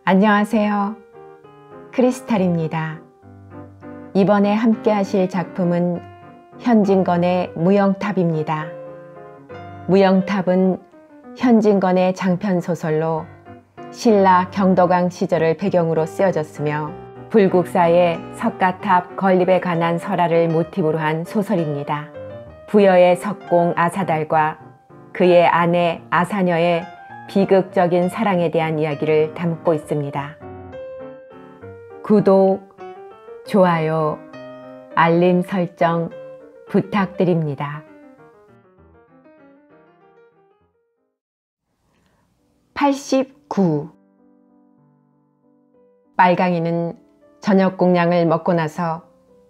안녕하세요. 크리스탈입니다. 이번에 함께 하실 작품은 현진건의 무영탑입니다. 무영탑은 현진건의 장편소설로 신라 경덕왕 시절을 배경으로 쓰여졌으며 불국사의 석가탑 건립에 관한 설화를 모티브로 한 소설입니다. 부여의 석공 아사달과 그의 아내 아사녀의 비극적인 사랑에 대한 이야기를 담고 있습니다. 구독, 좋아요, 알림 설정 부탁드립니다. 89. 빨강이는 저녁 공양을 먹고 나서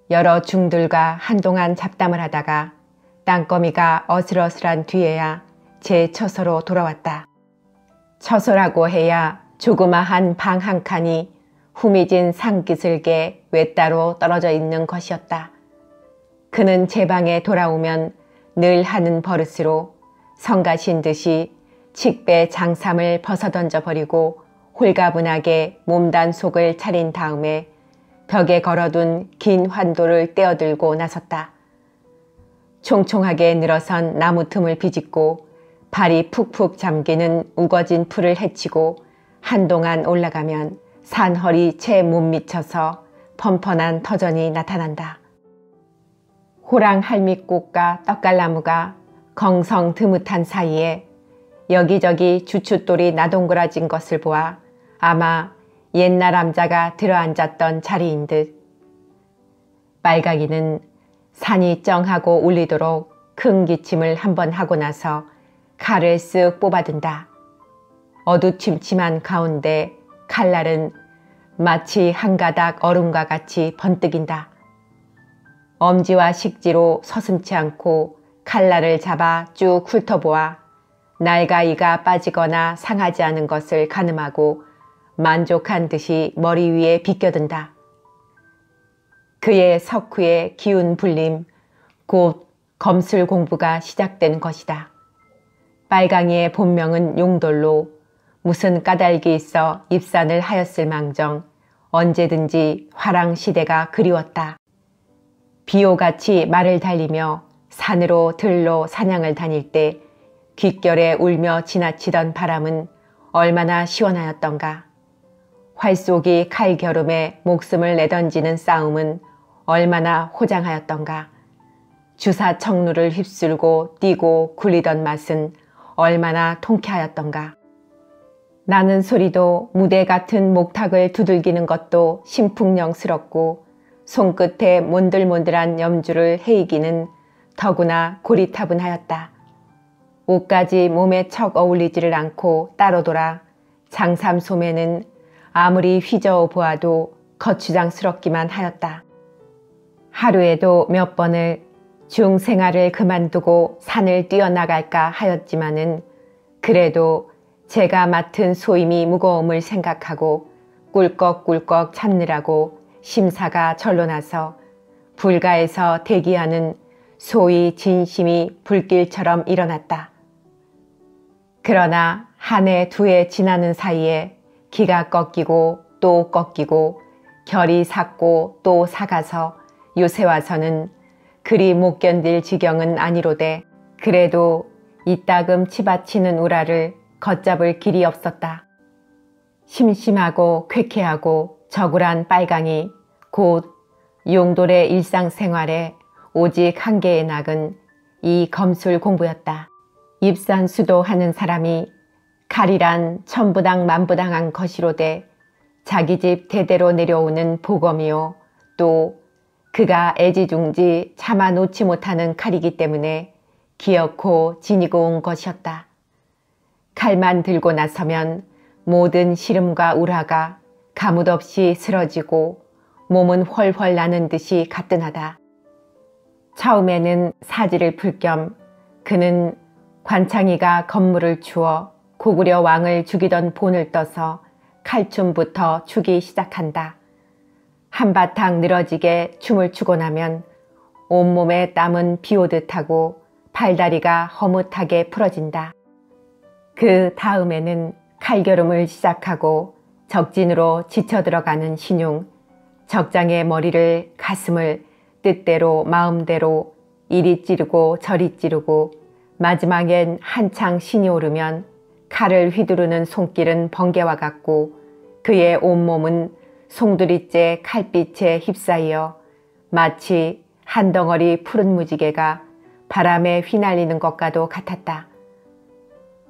여러 중들과 한동안 잡담을 하다가 땅거미가 어슬어슬한 뒤에야 제 처소로 돌아왔다. 처소라고 해야 조그마한 방 한 칸이 후미진 산기슭에 외따로 떨어져 있는 것이었다. 그는 제 방에 돌아오면 늘 하는 버릇으로 성가신 듯이 칡배 장삼을 벗어던져 버리고 홀가분하게 몸단 속을 차린 다음에 벽에 걸어둔 긴 환도를 떼어들고 나섰다. 총총하게 늘어선 나무 틈을 비집고 발이 푹푹 잠기는 우거진 풀을 헤치고 한동안 올라가면 산허리 채 못 미쳐서 펀펀한 터전이 나타난다. 호랑 할미꽃과 떡갈나무가 경성 드뭇한 사이에 여기저기 주춧돌이 나동그라진 것을 보아 아마 옛날 암자가 들어앉았던 자리인 듯. 빨강이는 산이 쩡하고 울리도록 큰 기침을 한번 하고 나서 칼을 쓱 뽑아든다. 어두침침한 가운데 칼날은 마치 한 가닥 얼음과 같이 번뜩인다. 엄지와 식지로 서슴지 않고 칼날을 잡아 쭉 훑어보아 날가이가 빠지거나 상하지 않은 것을 가늠하고 만족한 듯이 머리 위에 비껴든다. 그의 석후의 기운 불림, 곧 검술 공부가 시작된 것이다. 빨강이의 본명은 용돌로 무슨 까닭이 있어 입산을 하였을 망정 언제든지 화랑시대가 그리웠다. 비호같이 말을 달리며 산으로 들로 사냥을 다닐 때 귓결에 울며 지나치던 바람은 얼마나 시원하였던가. 활쏘기 칼겨름에 목숨을 내던지는 싸움은 얼마나 호장하였던가. 주사 청루를 휩쓸고 뛰고 굴리던 맛은 얼마나 통쾌하였던가. 나는 소리도 무대 같은 목탁을 두들기는 것도 심풍령스럽고 손끝에 몬들몬들한 염주를 헤이기는 더구나 고리타분하였다. 옷까지 몸에 척 어울리지를 않고 따로 돌아 장삼 소매는 아무리 휘저어 보아도 거추장스럽기만 하였다. 하루에도 몇 번을 중생활을 그만두고 산을 뛰어나갈까 하였지만은 그래도 제가 맡은 소임이 무거움을 생각하고 꿀꺽꿀꺽 참느라고 심사가 절로 나서 불가에서 대기하는 소위 진심이 불길처럼 일어났다. 그러나 한 해 두 해 지나는 사이에 기가 꺾이고 또 꺾이고 결이 삭고 또 삭아서 요새 와서는 그리 못 견딜 지경은 아니로되 그래도 이따금 치받치는 우라를 걷잡을 길이 없었다. 심심하고 쾌쾌하고 적울한 빨강이 곧 용돌의 일상생활에 오직 한 개의 낙은 이 검술 공부였다. 입산수도하는 사람이 칼이란 천부당 만부당한 것이로되 자기 집 대대로 내려오는 보검이요 또 그가 애지중지 차마 놓지 못하는 칼이기 때문에 기어코 지니고 온 것이었다. 칼만 들고 나서면 모든 시름과 우라가 가뭇없이 쓰러지고 몸은 훨훨 나는 듯이 가뿐하다. 처음에는 사지를 풀 겸 그는 관창이가 건물을 주어 고구려 왕을 죽이던 본을 떠서 칼춤부터 추기 시작한다. 한바탕 늘어지게 춤을 추고 나면 온몸에 땀은 비오듯 하고 팔다리가 허뭇하게 풀어진다. 그 다음에는 칼겨름을 시작하고 적진으로 지쳐 들어가는 신용, 적장의 머리를 가슴을 뜻대로 마음대로 이리 찌르고 저리 찌르고 마지막엔 한창 신이 오르면 칼을 휘두르는 손길은 번개와 같고 그의 온몸은 송두리째 칼빛에 휩싸여 마치 한 덩어리 푸른 무지개가 바람에 휘날리는 것과도 같았다.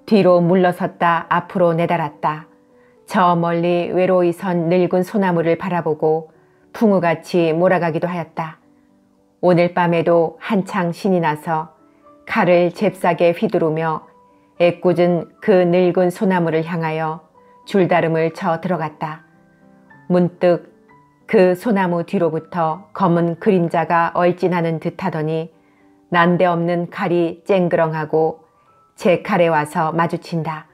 뒤로 물러섰다 앞으로 내달았다. 저 멀리 외로이 선 늙은 소나무를 바라보고 풍우같이 몰아가기도 하였다. 오늘 밤에도 한창 신이 나서 칼을 잽싸게 휘두르며 애꿎은 그 늙은 소나무를 향하여 줄다름을 쳐 들어갔다. 문득 그 소나무 뒤로부터 검은 그림자가 얼씬하는 듯하더니 난데없는 칼이 쨍그렁하고 제 칼에 와서 마주친다.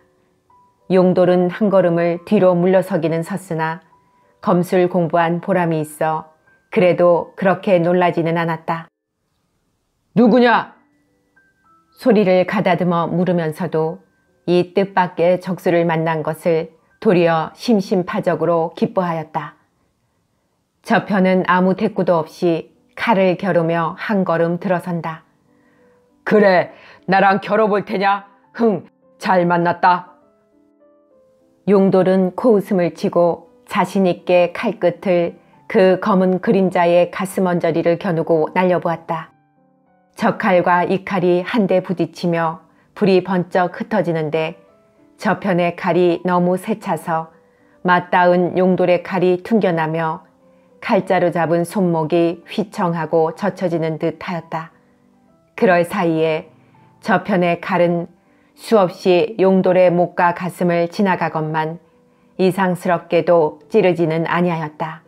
용돌은 한 걸음을 뒤로 물러서기는 섰으나 검술 공부한 보람이 있어 그래도 그렇게 놀라지는 않았다. 누구냐? 소리를 가다듬어 물으면서도 이 뜻밖의 적수를 만난 것을 도리어 심심파적으로 기뻐하였다. 저편은 아무 대꾸도 없이 칼을 겨루며 한 걸음 들어선다. 그래, 나랑 겨뤄볼 테냐? 흥, 잘 만났다. 용돌은 코웃음을 치고 자신있게 칼끝을 그 검은 그림자의 가슴 언저리를 겨누고 날려보았다. 저 칼과 이 칼이 한데 부딪히며 불이 번쩍 흩어지는데 저편의 칼이 너무 세차서 맞닿은 용돌의 칼이 퉁겨나며 칼자루 잡은 손목이 휘청하고 젖혀지는 듯 하였다. 그럴 사이에 저편의 칼은 수없이 용돌의 목과 가슴을 지나가건만 이상스럽게도 찌르지는 아니하였다.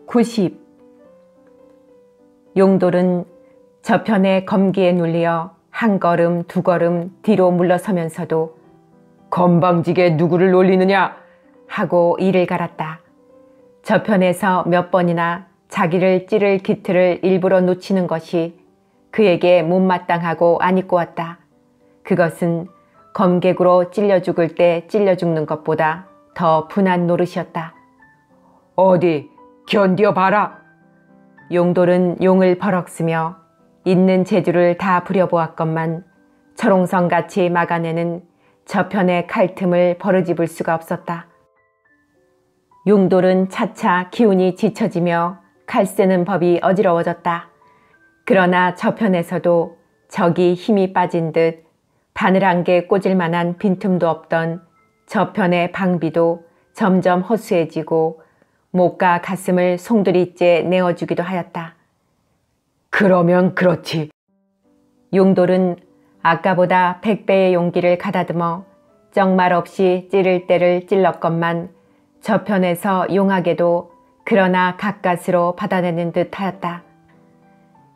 90. 용돌은 저편의 검기에 눌려 한 걸음 두 걸음 뒤로 물러서면서도 건방지게 누구를 놀리느냐 하고 이를 갈았다. 저편에서 몇 번이나 자기를 찌를 기틀을 일부러 놓치는 것이 그에게 못마땅하고 아니꼬 왔다. 그것은 검객으로 찔려 죽을 때 찔려 죽는 것보다 더 분한 노릇이었다. 어디 견뎌 봐라. 용돌은 용을 버럭쓰며 있는 재주를 다 부려보았건만 철옹성같이 막아내는 저편의 칼틈을 버르집을 수가 없었다. 용돌은 차차 기운이 지쳐지며 칼 쓰는 법이 어지러워졌다. 그러나 저편에서도 적이 힘이 빠진 듯 바늘 한 개 꽂을 만한 빈틈도 없던 저편의 방비도 점점 허수해지고 목과 가슴을 송두리째 내어주기도 하였다. 그러면 그렇지. 용돌은 아까보다 100배의 용기를 가다듬어 정말 없이 찌를 때를 찔렀건만 저편에서 용하게도 그러나 가까스로 받아내는 듯 하였다.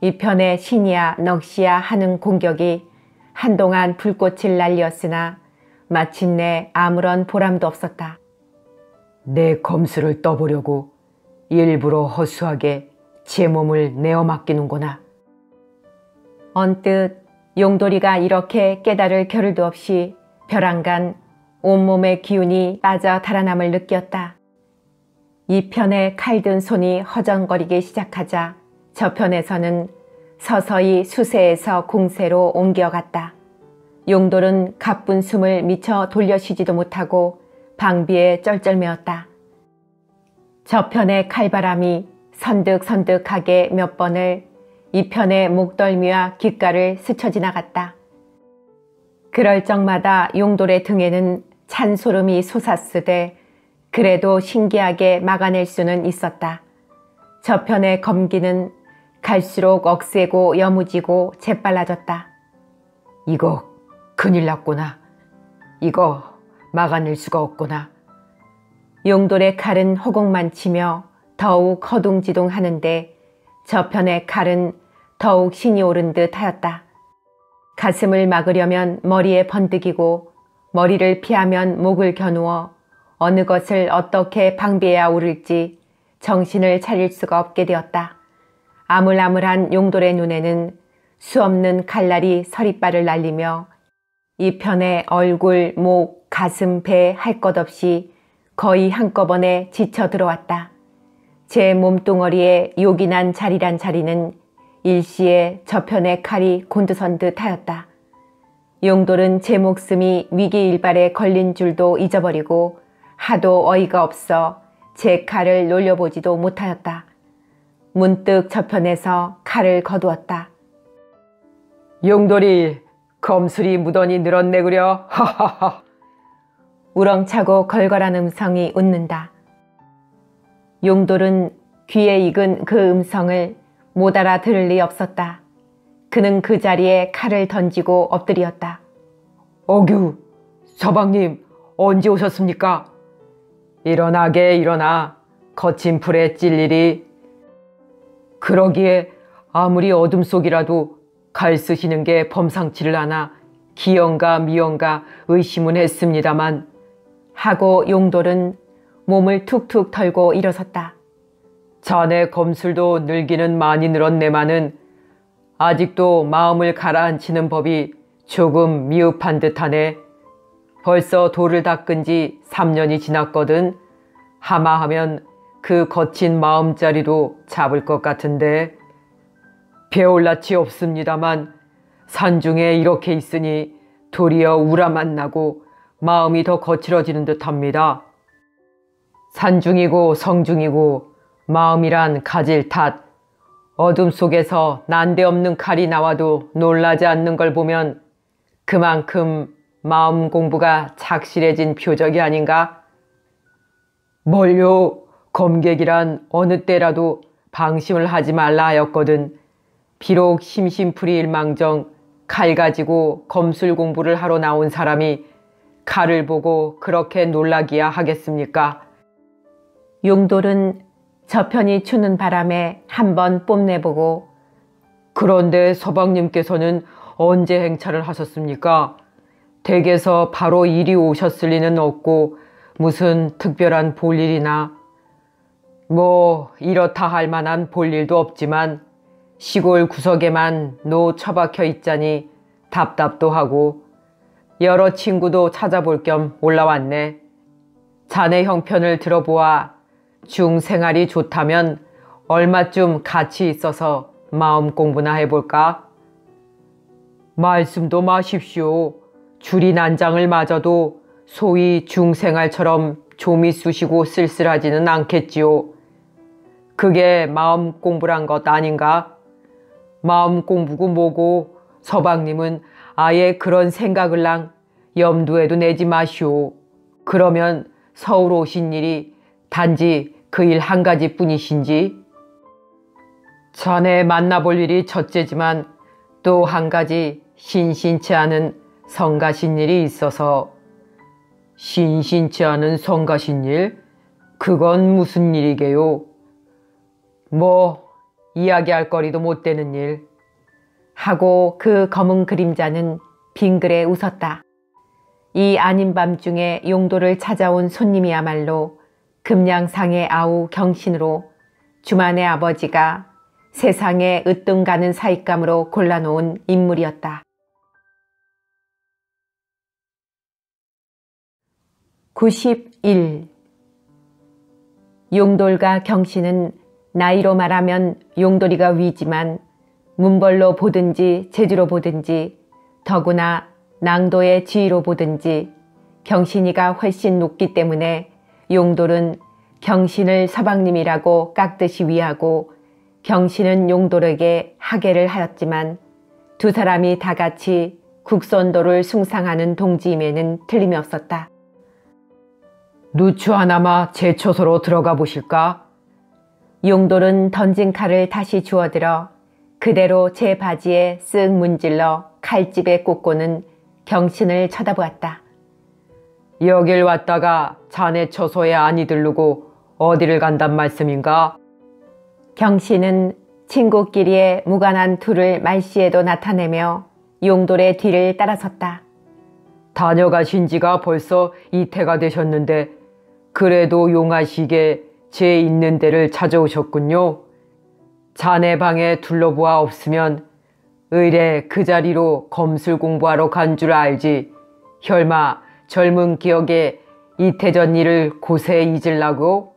이 편의 신이야 넋이야 하는 공격이 한동안 불꽃을 날렸으나 마침내 아무런 보람도 없었다. 내 검수를 떠보려고 일부러 허수하게 제 몸을 내어 맡기는구나. 언뜻 용돌이가 이렇게 깨달을 겨를도 없이 벼랑간 온몸의 기운이 빠져 달아남을 느꼈다. 이 편의 칼든 손이 허전거리기 시작하자 저편에서는 서서히 수세에서 공세로 옮겨갔다. 용돌은 가쁜 숨을 미처 돌려쉬지도 못하고 방비에 쩔쩔매었다. 저편의 칼바람이 선득선득하게 몇 번을 이 편의 목덜미와 귓가를 스쳐 지나갔다. 그럴 적마다 용돌의 등에는 찬소름이 솟았으되 그래도 신기하게 막아낼 수는 있었다. 저편의 검기는 갈수록 억세고 여무지고 재빨라졌다. 이거 큰일 났구나. 이거 막아낼 수가 없구나. 용돌의 칼은 허공만 치며 더욱 허둥지둥 하는데 저편의 칼은 더욱 신이 오른 듯 하였다. 가슴을 막으려면 머리에 번득이고 머리를 피하면 목을 겨누어 어느 것을 어떻게 방비해야 오를지 정신을 차릴 수가 없게 되었다. 아물아물한 용돌의 눈에는 수없는 칼날이 서리발을 날리며 이 편에 얼굴, 목, 가슴, 배 할 것 없이 거의 한꺼번에 지쳐 들어왔다. 제 몸뚱어리에 욕이 난 자리란 자리는 일시에 저편의 칼이 곤두선 듯 하였다. 용돌은 제 목숨이 위기일발에 걸린 줄도 잊어버리고 하도 어이가 없어 제 칼을 놀려보지도 못하였다. 문득 저편에서 칼을 거두었다. 용돌이 검술이 무던히 늘었네 그려. 하하하. 우렁차고 걸걸한 음성이 웃는다. 용돌은 귀에 익은 그 음성을 못 알아들을 리 없었다. 그는 그 자리에 칼을 던지고 엎드렸다. 어규, 서방님 언제 오셨습니까? 일어나게 일어나. 거친 풀에 찔리리. 그러기에 아무리 어둠 속이라도 칼 쓰시는 게 범상치를 않아 기연가 미연가 의심은 했습니다만 하고 용돌은 몸을 툭툭 털고 일어섰다. 자네 검술도 늘기는 많이 늘었네마는 아직도 마음을 가라앉히는 법이 조금 미흡한 듯하네. 벌써 돌을 닦은 지 3년이 지났거든. 하마하면 그 거친 마음자리도 잡을 것 같은데. 배올라치 없습니다만 산중에 이렇게 있으니 도리어 우라만 나고 마음이 더 거칠어지는 듯합니다. 산중이고 성중이고 마음이란 가질 탓. 어둠 속에서 난데없는 칼이 나와도 놀라지 않는 걸 보면 그만큼 마음 공부가 착실해진 표적이 아닌가? 뭘요? 검객이란 어느 때라도 방심을 하지 말라 하였거든. 비록 심심풀이일망정 칼 가지고 검술 공부를 하러 나온 사람이 칼을 보고 그렇게 놀라기야 하겠습니까? 용돌은 저편이 추는 바람에 한번 뽐내보고 그런데 서방님께서는 언제 행차를 하셨습니까? 댁에서 바로 이리 오셨을 리는 없고 무슨 특별한 볼일이나 뭐 이렇다 할 만한 볼일도 없지만 시골 구석에만 노 처박혀 있자니 답답도 하고 여러 친구도 찾아볼 겸 올라왔네. 자네 형편을 들어보아 중생활이 좋다면 얼마쯤 같이 있어서 마음 공부나 해볼까? 말씀도 마십시오. 줄이 난장을 맞아도 소위 중생활처럼 좀이 쑤시고 쓸쓸하지는 않겠지요. 그게 마음 공부란 것 아닌가? 마음 공부고 뭐고 서방님은 아예 그런 생각을랑 염두에도 내지 마시오. 그러면 서울 오신 일이 단지 그 일 한 가지 뿐이신지? 자네 만나볼 일이 첫째지만 또 한 가지 신신치 않은 성가신 일이 있어서. 신신치 않은 성가신 일? 그건 무슨 일이게요? 뭐 이야기할 거리도 못 되는 일. 하고 그 검은 그림자는 빙그레 웃었다. 이 아닌 밤중에 용도를 찾아온 손님이야말로 금양상의 아우 경신으로 주만의 아버지가 세상에 으뜸 가는 사익감으로 골라놓은 인물이었다. 91. 용돌과 경신은 나이로 말하면 용돌이가 위지만 문벌로 보든지 재주로 보든지 더구나 낭도의 지위로 보든지 경신이가 훨씬 높기 때문에 용돌은 경신을 서방님이라고 깍듯이 위하고 경신은 용돌에게 하계를 하였지만 두 사람이 다 같이 국선도를 숭상하는 동지임에는 틀림이 없었다. 누추 하나마 제 처소로 들어가 보실까? 용돌은 던진 칼을 다시 주워들어 그대로 제 바지에 쓱 문질러 칼집에 꽂고는 경신을 쳐다보았다. 여길 왔다가 자네 처소에 안이 들르고 어디를 간단 말씀인가? 경신은 친구끼리의 무관한 투를 말씨에도 나타내며 용돌의 뒤를 따라섰다. 다녀가신 지가 벌써 이태가 되셨는데 그래도 용하시게 제 있는 데를 찾아오셨군요. 자네 방에 둘러보아 없으면 의례 그 자리로 검술 공부하러 간 줄 알지. 혈마 젊은 기억에 이태전 일을 고세 잊으려고?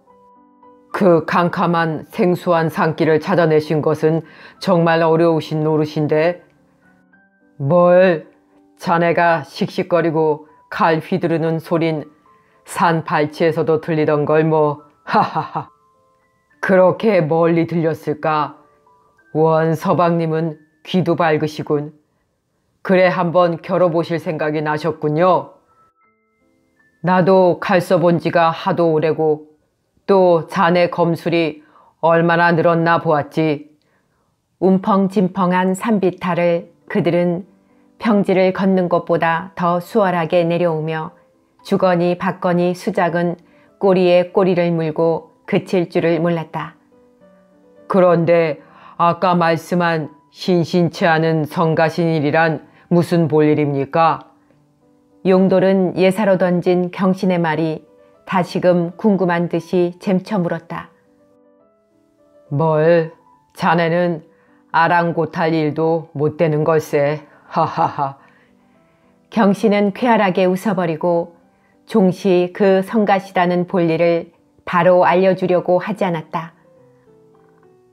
그 캄캄한 생소한 산길을 찾아내신 것은 정말 어려우신 노릇인데 뭘 자네가 씩씩거리고 칼 휘두르는 소린 산 발치에서도 들리던 걸 뭐 하하하. 그렇게 멀리 들렸을까? 원 서방님은 귀도 밝으시군. 그래 한번 겨뤄보실 생각이 나셨군요. 나도 칼 써본 지가 하도 오래고 또 자네 검술이 얼마나 늘었나 보았지. 움펑짐펑한 산비탈을 그들은 평지를 걷는 것보다 더 수월하게 내려오며 주거니 받거니 수작은 꼬리에 꼬리를 물고 그칠 줄을 몰랐다. 그런데 아까 말씀한 신신치 않은 성가신일이란 무슨 볼일입니까? 용돌은 예사로 던진 경신의 말이 다시금 궁금한 듯이 잼쳐 물었다. 뭘 자네는 아랑곳할 일도 못 되는 걸세. 하하하. 경신은 쾌활하게 웃어버리고 종시 그 성가시다는 볼일을 바로 알려주려고 하지 않았다.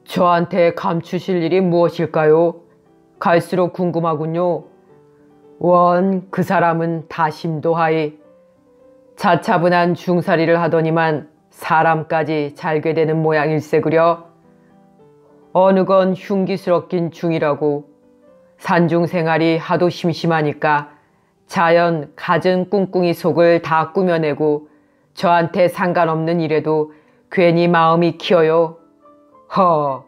저한테 감추실 일이 무엇일까요? 갈수록 궁금하군요. 원 그 사람은 다심도하이 자차분한 중살이를 하더니만 사람까지 잘게 되는 모양일세 그려. 어느 건 흉기스럽긴 중이라고. 산중생활이 하도 심심하니까 자연 갖은 꿍꿍이 속을 다 꾸며내고 저한테 상관없는 일에도 괜히 마음이 키어요. 허,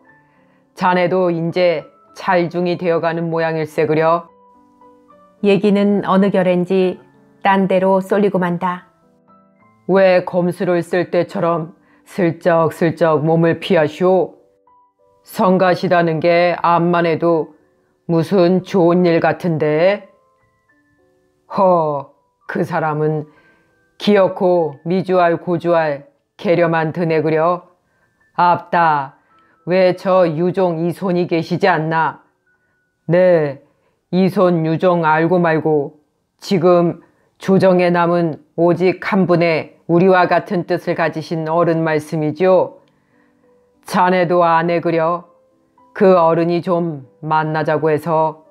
자네도 인제 찰중이 되어가는 모양일세 그려. 얘기는 어느 결엔지 딴 데로 쏠리고 만다. 왜 검술을 쓸 때처럼 슬쩍슬쩍 몸을 피하시오? 성가시다는 게 암만 해도 무슨 좋은 일 같은데? 허, 그 사람은 기어코 미주알 고주알 계려만 드네 그려. 앞다, 왜 저 유종 이손이 계시지 않나? 네, 이손 유종 알고 말고 지금 조정에 남은 오직 한 분의 우리와 같은 뜻을 가지신 어른 말씀이죠. 자네도 아네 그려. 그 어른이 좀 만나자고 해서.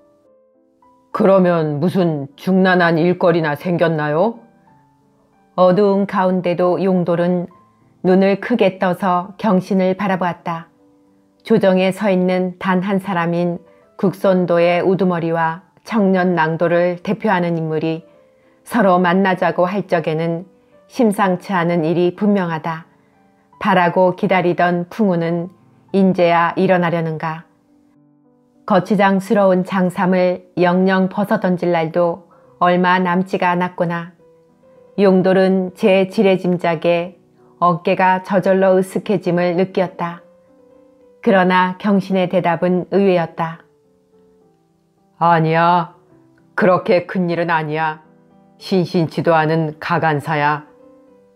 그러면 무슨 중난한 일거리나 생겼나요? 어두운 가운데도 용돌은 눈을 크게 떠서 경신을 바라보았다. 조정에 서 있는 단 한 사람인 국선도의 우두머리와 청년 낭도를 대표하는 인물이 서로 만나자고 할 적에는 심상치 않은 일이 분명하다. 바라고 기다리던 풍우는 인제야 일어나려는가. 거추장스러운 장삼을 영영 벗어던질 날도 얼마 남지가 않았구나. 용돌은 제 지레짐작에 어깨가 저절로 으쓱해짐을 느꼈다. 그러나 경신의 대답은 의외였다. 아니야. 그렇게 큰일은 아니야. 신신치도 않은 가간사야.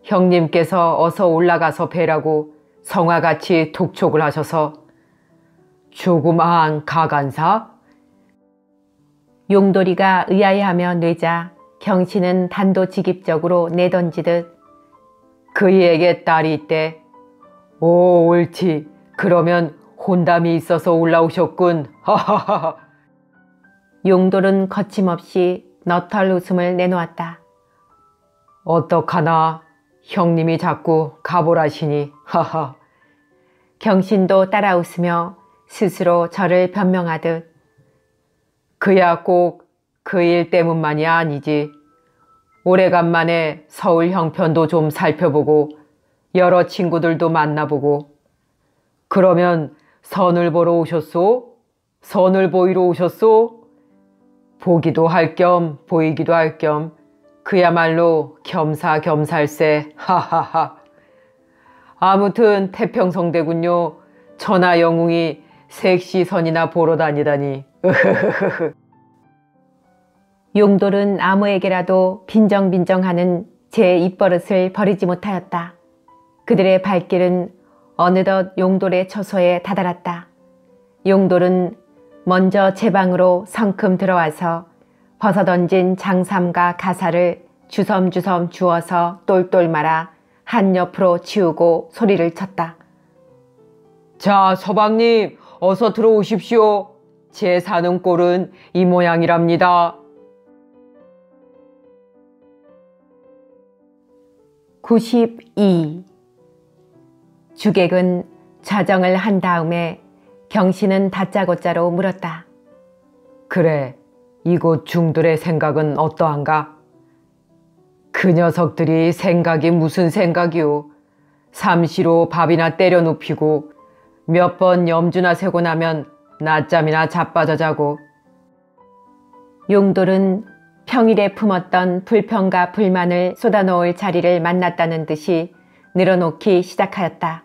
형님께서 어서 올라가서 뵈라고 성화같이 독촉을 하셔서. 조그마한 가간사? 용돌이가 의아해하며 뇌자 경신은 단도직입적으로 내던지듯 그이에게 딸이 있대. 오, 옳지. 그러면 혼담이 있어서 올라오셨군. 하하하. 용돌은 거침없이 너털 웃음을 내놓았다. 어떡하나. 형님이 자꾸 가보라시니. 하하. 경신도 따라 웃으며 스스로 저를 변명하듯 그야 꼭 그 일 때문만이 아니지. 오래간만에 서울 형편도 좀 살펴보고 여러 친구들도 만나보고. 그러면 선을 보러 오셨소? 선을 보이러 오셨소? 보기도 할 겸 보이기도 할 겸 그야말로 겸사겸살세. 하하하. 아무튼 태평성대군요. 천하 영웅이 색시선이나 보러 다니다니. 용돌은 아무에게라도 빈정빈정하는 제 입버릇을 버리지 못하였다. 그들의 발길은 어느덧 용돌의 처소에 다다랐다. 용돌은 먼저 제 방으로 성큼 들어와서 벗어던진 장삼과 가사를 주섬주섬 주워서 똘똘 말아 한 옆으로 치우고 소리를 쳤다. 자, 서방님, 어서 들어오십시오. 제 사는 꼴은 이 모양이랍니다. 92. 주객은 좌정을 한 다음에 경신은 다짜고짜로 물었다. 그래, 이곳 중들의 생각은 어떠한가? 그 녀석들이 생각이 무슨 생각이오. 삼시로 밥이나 때려 눕히고 몇 번 염주나 세고 나면 낮잠이나 자빠져 자고. 용돌은 평일에 품었던 불평과 불만을 쏟아놓을 자리를 만났다는 듯이 늘어놓기 시작하였다.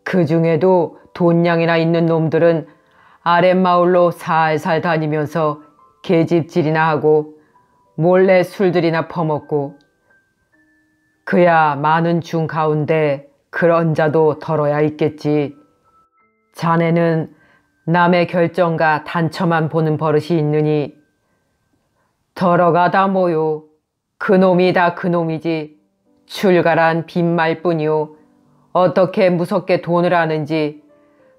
그 중에도 돈량이나 있는 놈들은 아랫마을로 살살 다니면서 계집질이나 하고 몰래 술들이나 퍼먹고, 그야 많은 중 가운데 그런 자도 덜어야 있겠지. 자네는 남의 결정과 단처만 보는 버릇이 있느니 덜어가 다 뭐요. 그놈이 다 그놈이지 출가란 빈말뿐이요. 어떻게 무섭게 돈을 아는지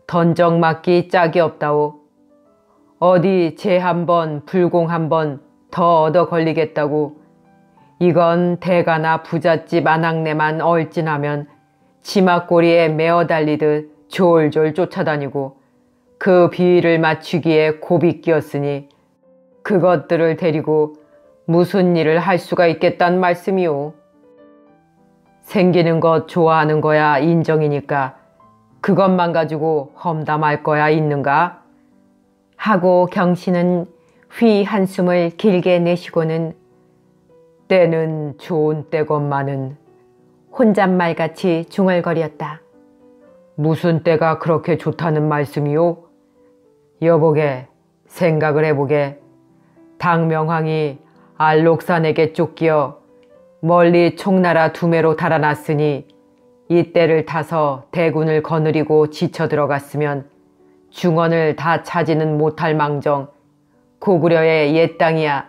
던적 맞기 짝이 없다오. 어디 재 한 번 불공 한 번 더 얻어 걸리겠다고. 이건 대가나 부잣집 아낙네만 얼진하면 치맛꼬리에 메어 달리듯 졸졸 쫓아다니고 그 비위를 맞추기에 고비 끼었으니 그것들을 데리고 무슨 일을 할 수가 있겠단 말씀이오. 생기는 것 좋아하는 거야 인정이니까 그것만 가지고 험담할 거야 있는가? 하고 경신은 휘 한숨을 길게 내쉬고는 때는 좋은 때건만은 혼잣말같이 중얼거렸다. 무슨 때가 그렇게 좋다는 말씀이오? 여보게, 생각을 해보게. 당명황이 알록산에게 쫓기어 멀리 총나라 두매로 달아났으니 이 때를 타서 대군을 거느리고 지쳐 들어갔으면 중원을 다 차지는 못할 망정 고구려의 옛 땅이야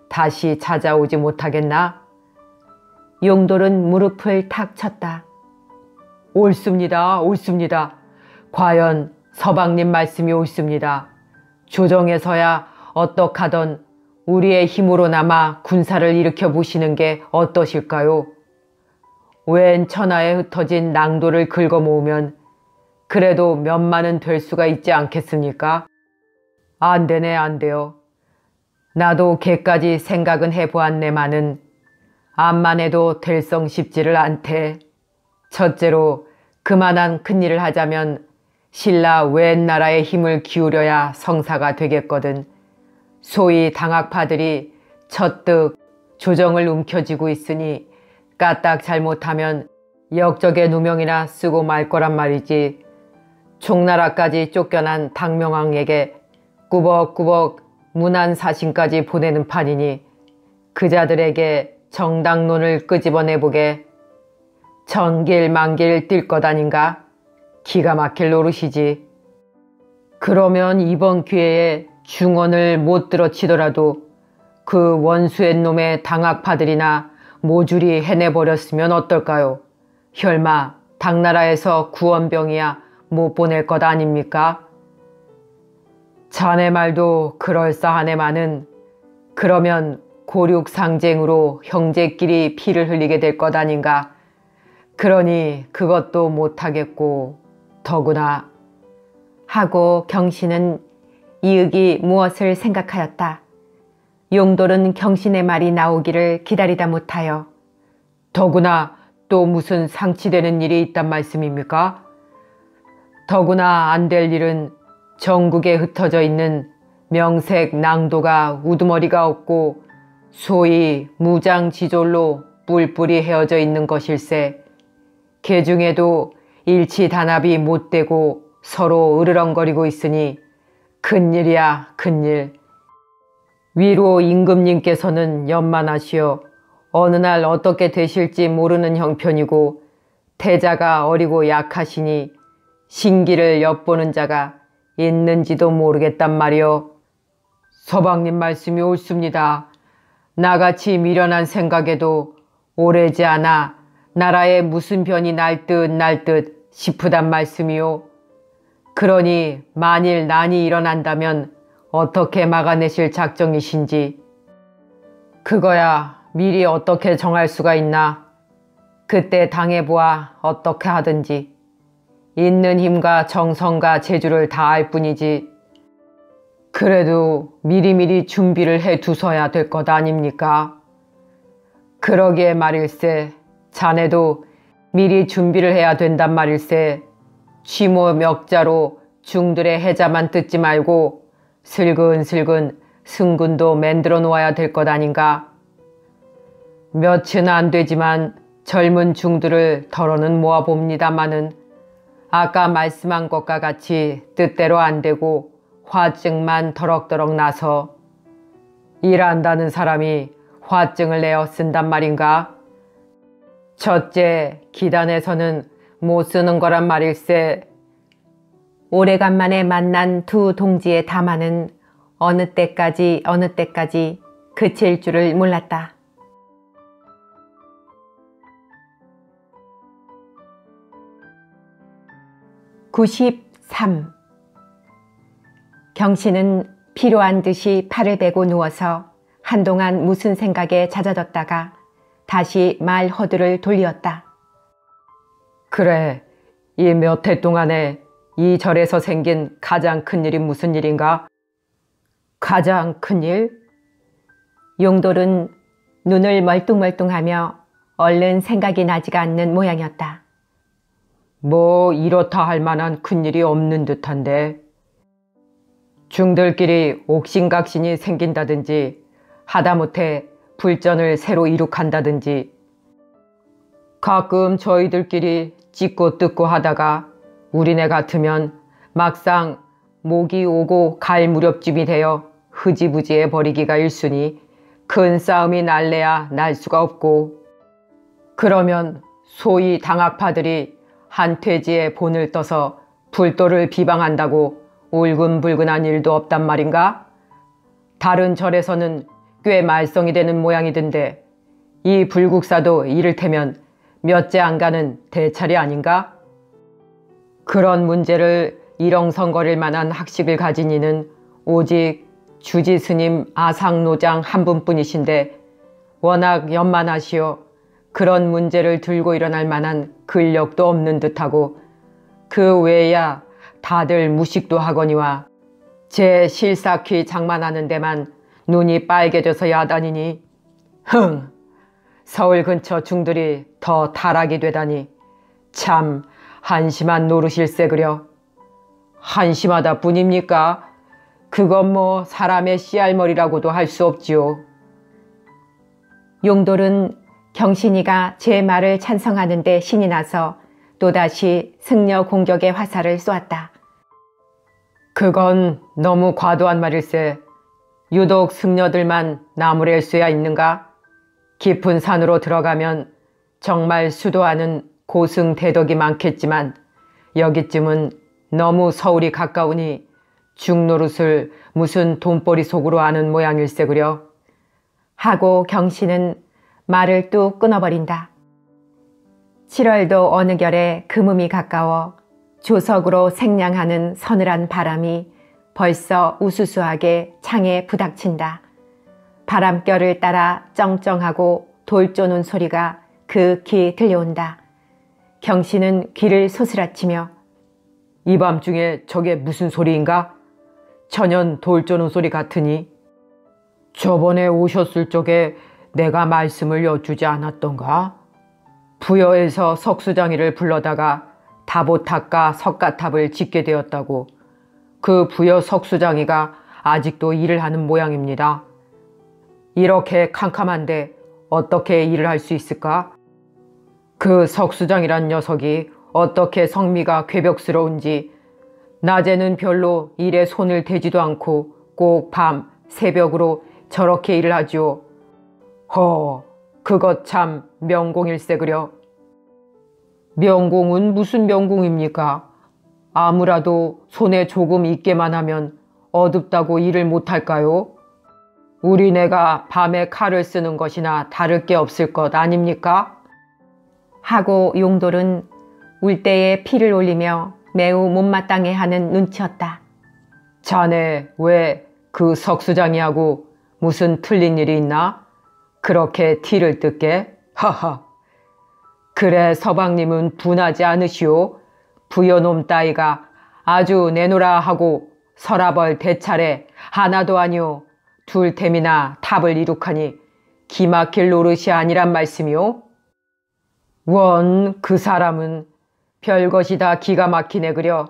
다시 찾아오지 못하겠나? 용돌은 무릎을 탁 쳤다. 옳습니다. 옳습니다. 과연 서방님 말씀이 옳습니다. 조정에서야 어떡하던 우리의 힘으로나마 군사를 일으켜 보시는 게 어떠실까요? 웬 천하에 흩어진 낭도를 긁어 모으면 그래도 몇만은 될 수가 있지 않겠습니까? 안 되네, 안 돼요. 나도 걔까지 생각은 해보았네마는 암만 해도 될성 싶지를 않대. 첫째로 그만한 큰일을 하자면 신라 웬 나라의 힘을 기울여야 성사가 되겠거든. 소위 당학파들이 첫뜩 조정을 움켜쥐고 있으니 까딱 잘못하면 역적의 누명이나 쓰고 말 거란 말이지. 총나라까지 쫓겨난 당명왕에게 꾸벅꾸벅 문안사신까지 보내는 판이니 그자들에게 정당론을 끄집어내보게 천길만길 뛸 것 아닌가? 기가 막힐 노릇이지. 그러면 이번 기회에 중언을 못 들어치더라도 그 원수의 놈의 당학파들이나 모조리 해내버렸으면 어떨까요? 혈마 당나라에서 구원병이야 못 보낼 것 아닙니까? 자네 말도 그럴싸하네마는 그러면 고륙상쟁으로 형제끼리 피를 흘리게 될 것 아닌가? 그러니 그것도 못하겠고 더구나 하고 경신은 이윽이 무엇을 생각하였다. 용돌은 경신의 말이 나오기를 기다리다 못하여 더구나 또 무슨 상치되는 일이 있단 말씀입니까? 더구나 안 될 일은 전국에 흩어져 있는 명색 낭도가 우두머리가 없고 소위 무장지졸로 뿔뿔이 헤어져 있는 것일세. 개 중에도 일치 단합이 못되고 서로 으르렁거리고 있으니 큰일이야 큰일. 위로 임금님께서는 연만하시어 어느 날 어떻게 되실지 모르는 형편이고 태자가 어리고 약하시니 신기를 엿보는 자가 있는지도 모르겠단 말이오. 서방님 말씀이 옳습니다. 나같이 미련한 생각에도 오래지 않아 나라에 무슨 변이 날 듯 싶으단 말씀이오. 그러니 만일 난이 일어난다면 어떻게 막아내실 작정이신지. 그거야 미리 어떻게 정할 수가 있나. 그때 당해보아 어떻게 하든지. 있는 힘과 정성과 재주를 다할 뿐이지. 그래도 미리미리 준비를 해 두서야 될 것 아닙니까? 그러기에 말일세, 자네도 미리 준비를 해야 된단 말일세. 취모 멱자로 중들의 해자만 뜯지 말고 슬근슬근 승군도 만들어 놓아야 될 것 아닌가. 몇은 안 되지만 젊은 중들을 덜어는 모아봅니다마는 아까 말씀한 것과 같이 뜻대로 안 되고 화증만 더럭더럭 나서 일한다는 사람이 화증을 내어 쓴단 말인가? 첫째, 기단에서는 못 쓰는 거란 말일세. 오래간만에 만난 두 동지의 담화는 어느 때까지 그칠 줄을 몰랐다. (93) 경신은 피로한 듯이 팔을 베고 누워서 한동안 무슨 생각에 잦아졌다가 다시 말 허들을 돌리었다. 그래, 이 몇 해 동안에 이 절에서 생긴 가장 큰 일이 무슨 일인가? 가장 큰 일? 용돌은 눈을 멀뚱멀뚱하며 얼른 생각이 나지가 않는 모양이었다. 뭐 이렇다 할 만한 큰일이 없는 듯한데. 중들끼리 옥신각신이 생긴다든지 하다못해 불전을 새로 이룩한다든지 가끔 저희들끼리 찢고 뜯고 하다가 우리네 같으면 막상 목이 오고 갈 무렵쯤이 되어 흐지부지해 버리기가 일쑤니 큰 싸움이 날래야 날 수가 없고, 그러면 소위 당학파들이 한 퇴지에 본을 떠서 불도를 비방한다고 울근불근한 일도 없단 말인가? 다른 절에서는 꽤 말썽이 되는 모양이던데 이 불국사도 이를테면 몇째 안 가는 대차례 아닌가? 그런 문제를 이렁성거릴 만한 학식을 가진 이는 오직 주지스님 아상노장 한 분뿐이신데 워낙 연만하시오. 그런 문제를 들고 일어날 만한 근력도 없는 듯하고 그 외야 다들 무식도 하거니와 제 실사퀴 장만하는 데만 눈이 빨개져서 야단이니 서울 근처 중들이 더 타락이 되다니 참 한심한 노릇일세 그려. 한심하다 뿐입니까? 그건 뭐 사람의 씨알머리라고도 할 수 없지요. 용돌은 경신이가 제 말을 찬성하는 데 신이 나서 또다시 승려 공격의 화살을 쏘았다. 그건 너무 과도한 말일세. 유독 승려들만 나무랄 수야 있는가? 깊은 산으로 들어가면 정말 수도하는 고승대덕이 많겠지만 여기쯤은 너무 서울이 가까우니 중노릇을 무슨 돈벌이 속으로 아는 모양일세 그려. 하고 경신은 말을 뚝 끊어버린다. 7월도 어느 결에 금음이 가까워 조석으로 생량하는 서늘한 바람이 벌써 우수수하게 창에 부닥친다. 바람결을 따라 쩡쩡하고 돌 쪼는 소리가 극히 들려온다. 경신은 귀를 소스라치며 이 밤중에 저게 무슨 소리인가? 천연 돌 쪼는 소리 같으니 저번에 오셨을 적에 내가 말씀을 여쭈지 않았던가? 부여에서 석수장이를 불러다가 다보탑과 석가탑을 짓게 되었다고. 그 부여 석수장이가 아직도 일을 하는 모양입니다. 이렇게 캄캄한데 어떻게 일을 할 수 있을까? 그 석수장이란 녀석이 어떻게 성미가 괴벽스러운지 낮에는 별로 일에 손을 대지도 않고 꼭 밤 새벽으로 저렇게 일을 하지요. 그것 참 명공일세 그려. 명공은 무슨 명공입니까? 아무라도 손에 조금 있게만 하면 어둡다고 일을 못할까요? 우리네가 밤에 칼을 쓰는 것이나 다를 게 없을 것 아닙니까? 하고 용돌은 울대에 피를 올리며 매우 못마땅해하는 눈치였다. 자네 왜 그 석수장이하고 무슨 틀린 일이 있나? 그렇게 티를 뜯게? 하하. 그래 서방님은 분하지 않으시오. 부여놈 따위가 아주 내노라 하고 서라벌 대차례 하나도 아니오. 둘 템이나 탑을 이룩하니 기막힐 노릇이 아니란 말씀이오. 원 그 사람은 별것이 다 기가 막히네 그려.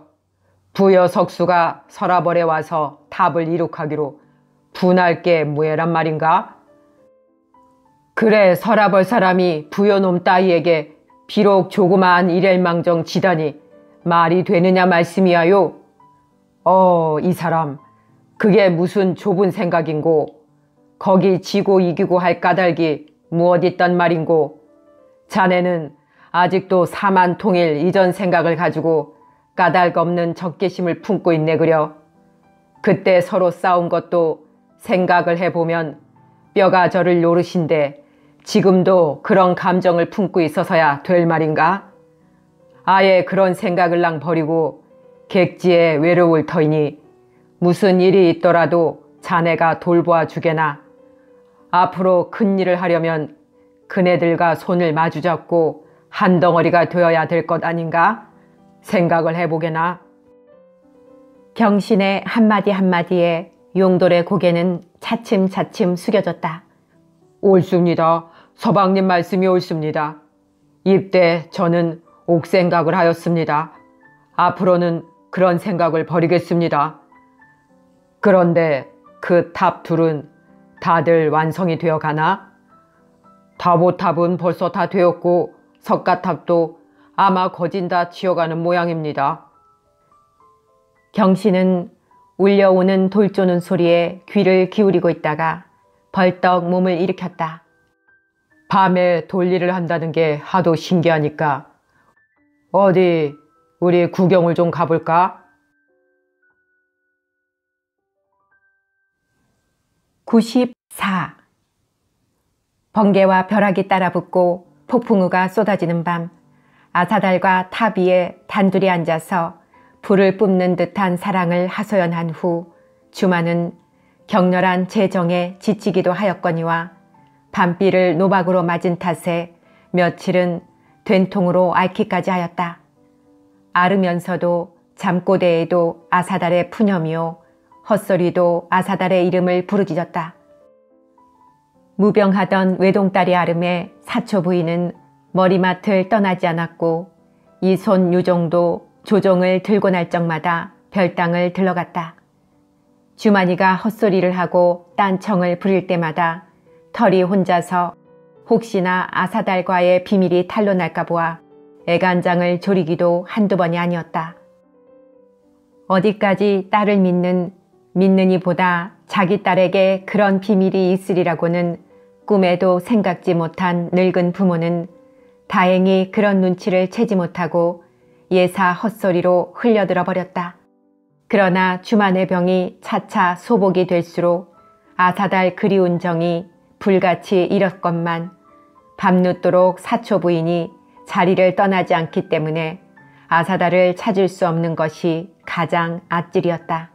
부여 석수가 서라벌에 와서 탑을 이룩하기로 분할 게 뭐해란 말인가? 그래 서라벌 사람이 부여놈 따위에게 비록 조그마한 일엘망정 지다니 말이 되느냐 말씀이야요. 이 사람 그게 무슨 좁은 생각인고 거기 지고 이기고 할 까닭이 무엇 있단 말인고 자네는 아직도 사만통일 이전 생각을 가지고 까닭 없는 적개심을 품고 있네 그려. 그때 서로 싸운 것도 생각을 해보면 뼈가 저를 노릇인데 지금도 그런 감정을 품고 있어서야 될 말인가? 아예 그런 생각을랑 버리고 객지에 외로울 터이니 무슨 일이 있더라도 자네가 돌보아 주게나. 앞으로 큰 일을 하려면 그네들과 손을 마주잡고 한 덩어리가 되어야 될 것 아닌가? 생각을 해보게나. 경신의 한마디 한마디에 용돌의 고개는 차츰차츰 숙여졌다. 옳습니다. 서방님 말씀이 옳습니다. 이때 저는 옥생각을 하였습니다. 앞으로는 그런 생각을 버리겠습니다. 그런데 그 탑 둘은 다들 완성이 되어 가나? 다보탑은 벌써 다 되었고 석가탑도 아마 거진 다 지어가는 모양입니다. 경신은 울려오는 돌 쪼는 소리에 귀를 기울이고 있다가 벌떡 몸을 일으켰다. 밤에 돌일을 한다는 게 하도 신기하니까 어디 우리 구경을 좀 가볼까? 94. 번개와 벼락이 따라붙고 폭풍우가 쏟아지는 밤, 아사달과 탑 위에 단둘이 앉아서 불을 뿜는 듯한 사랑을 하소연한 후 주마는 격렬한 재정에 지치기도 하였거니와 밤비를 노박으로 맞은 탓에 며칠은 된통으로 앓기까지 하였다. 앓으면서도 잠꼬대에도 아사달의 푸념이요 헛소리도 아사달의 이름을 부르짖었다. 무병하던 외동딸의 아름에 사초 부인은 머리맡을 떠나지 않았고 이 손 유종도 조종을 들고 날 적마다 별당을 들러갔다. 주만이가 헛소리를 하고 딴청을 부릴 때마다 털이 혼자서 혹시나 아사달과의 비밀이 탄로날까 보아 애간장을 조리기도 한두 번이 아니었다. 어디까지 딸을 믿는 이보다 자기 딸에게 그런 비밀이 있으리라고는 꿈에도 생각지 못한 늙은 부모는 다행히 그런 눈치를 채지 못하고 예사 헛소리로 흘려들어 버렸다. 그러나 주만의 병이 차차 소복이 될수록 아사달 그리운 정이 불같이 일었건만 밤늦도록 사초 부인이 자리를 떠나지 않기 때문에 아사달을 찾을 수 없는 것이 가장 아찔이었다.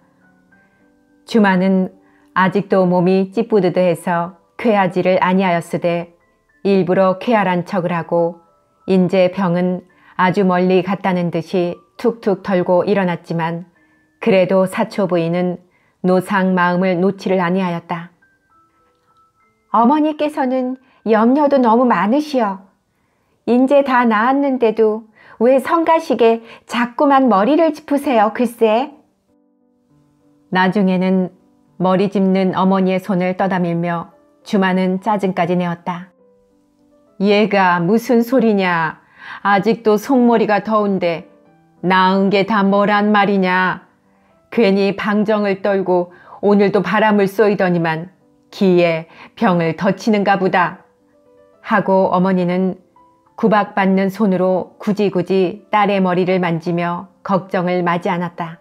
주만은 아직도 몸이 찌뿌드드해서 쾌하지를 아니하였으되 일부러 쾌활한 척을 하고 인제 병은 아주 멀리 갔다는 듯이 툭툭 털고 일어났지만 그래도 사초 부인은 노상 마음을 놓지를 아니하였다. 어머니께서는 염려도 너무 많으시오. 인제 다 나았는데도 왜 성가시게 자꾸만 머리를 짚으세요 글쎄. 나중에는 머리 짚는 어머니의 손을 떠다밀며 주만은 짜증까지 내었다. 얘가 무슨 소리냐. 아직도 속머리가 더운데 나은 게 다 뭐란 말이냐. 괜히 방정을 떨고 오늘도 바람을 쏘이더니만 기에 병을 덧치는가 보다. 하고 어머니는 구박받는 손으로 굳이 딸의 머리를 만지며 걱정을 마지 않았다.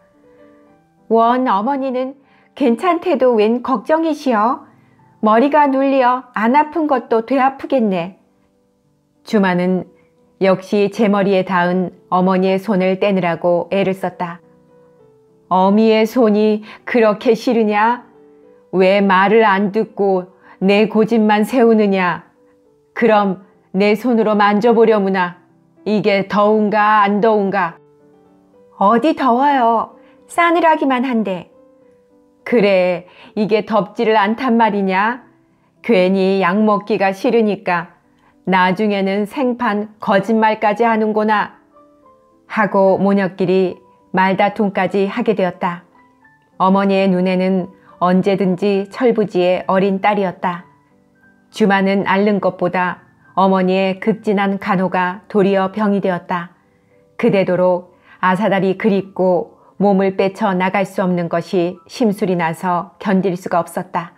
원 어머니는 괜찮대도 웬 걱정이시여? 머리가 눌려 안 아픈 것도 돼 아프겠네. 주마는 역시 제 머리에 닿은 어머니의 손을 떼느라고 애를 썼다. 어미의 손이 그렇게 싫으냐? 왜 말을 안 듣고 내 고집만 세우느냐? 그럼 내 손으로 만져보려무나. 이게 더운가 안 더운가? 어디 더워요. 싸늘하기만 한데. 그래, 이게 덥지를 않단 말이냐? 괜히 약 먹기가 싫으니까 나중에는 생판 거짓말까지 하는구나. 하고 모녀끼리 말다툼까지 하게 되었다. 어머니의 눈에는 언제든지 철부지의 어린 딸이었다. 주마는 앓는 것보다 어머니의 극진한 간호가 도리어 병이 되었다. 그대도록 아사달이 그립고 몸을 빼쳐 나갈 수 없는 것이 심술이 나서 견딜 수가 없었다.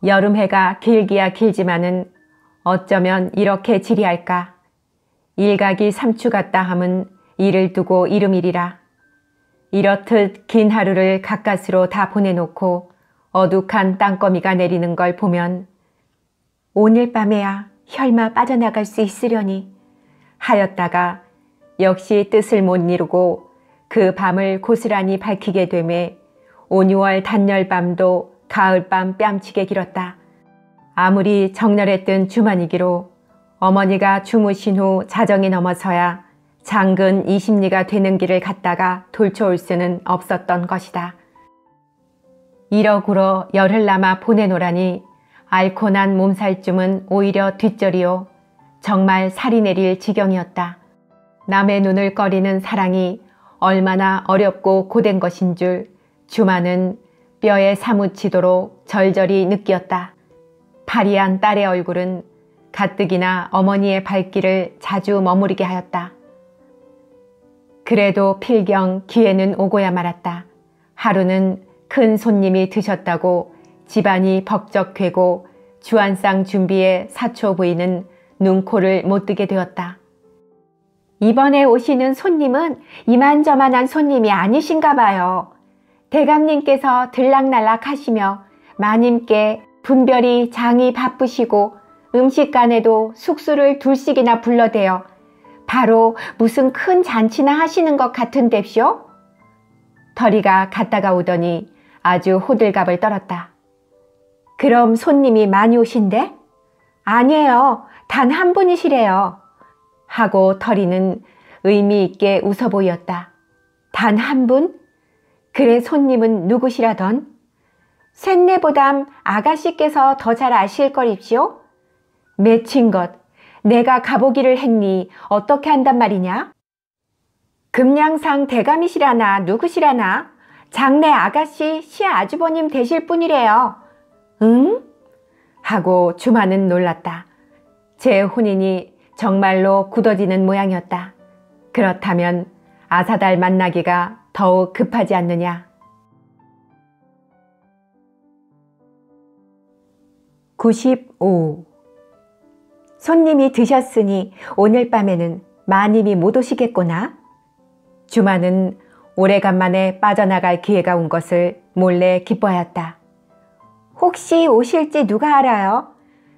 여름해가 길기야 길지만은 어쩌면 이렇게 지리할까. 일각이 삼추 같다 함은 이를 두고 이름이리라. 이렇듯 긴 하루를 가까스로 다 보내놓고 어둑한 땅거미가 내리는 걸 보면 오늘 밤에야 혈마 빠져나갈 수 있으려니 하였다가 역시 뜻을 못 이루고 그 밤을 고스란히 밝히게 되매 5, 6월 단열밤도 가을밤 뺨치게 길었다. 아무리 정렬했던 주만이기로 어머니가 주무신 후 자정이 넘어서야 장근 20리가 되는 길을 갔다가 돌쳐올 수는 없었던 것이다. 이러구러 열흘 남아 보내노라니 앓고 난 몸살쯤은 오히려 뒷절이요. 정말 살이 내릴 지경이었다. 남의 눈을 꺼리는 사랑이 얼마나 어렵고 고된 것인 줄 주마는 뼈에 사무치도록 절절히 느꼈다. 파리한 딸의 얼굴은 가뜩이나 어머니의 발길을 자주 머무르게 하였다. 그래도 필경 기회는 오고야 말았다. 하루는 큰 손님이 드셨다고 집안이 벅적되고 주안상 준비에 사초 부인은 눈코를 못 뜨게 되었다. 이번에 오시는 손님은 이만저만한 손님이 아니신가 봐요. 대감님께서 들락날락 하시며 마님께 분별히 장이 바쁘시고 음식간에도 숙수를 둘씩이나 불러대어 바로 무슨 큰 잔치나 하시는 것 같은데쇼? 덜이가 갔다가 오더니 아주 호들갑을 떨었다. 그럼 손님이 많이 오신대? 아니에요. 단 한 분이시래요. 하고 덜이는 의미 있게 웃어 보였다. 단 한 분? 그래 손님은 누구시라던? 셋네보담 아가씨께서 더 잘 아실 거립시오. 맺힌 것, 내가 가보기를 했니 어떻게 한단 말이냐? 금량상 대감이시라나 누구시라나 장내 아가씨 시아주버님 되실 분이래요. 응? 하고 주마는 놀랐다. 제 혼인이 정말로 굳어지는 모양이었다. 그렇다면 아사달 만나기가 더욱 급하지 않느냐. 95. 손님이 드셨으니 오늘 밤에는 마님이 못 오시겠구나. 주마는 오래간만에 빠져나갈 기회가 온 것을 몰래 기뻐하였다. 혹시 오실지 누가 알아요?